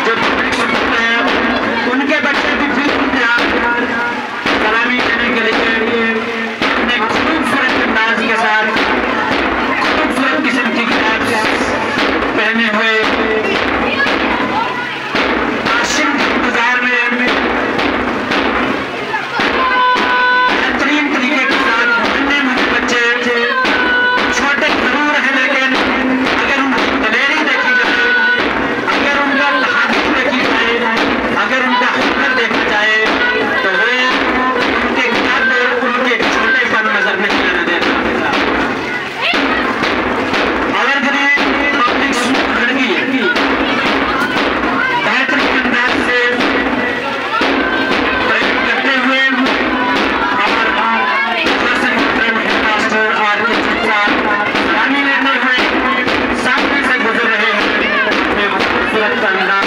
जो उनके बच्चे भी फिर सलामी देने के लिए अपने खूबसूरत अंदाज के साथ खूबसूरत किस्म की किताब पहने हुए आशिम बाजार में बेहतरीन तरीके के साथ बनने मुझे बच्चे छोटे जरूर हैं, लेकिन अगर उनकी दलेरी देखी जाए, अगर उनका लहाजत देखी जाए, अगर उनका हुनर देखा जाए तो वे उनके कद उनके छोटेपन नजर नहीं आने देता। अगर कभी पब्लिक स्कूल लड़की बेहतरीन अंदाज से प्रयोग करते हुए और सलामी लेते हुए सामने से गुजर रहे हैं, खूबसूरत अंदाज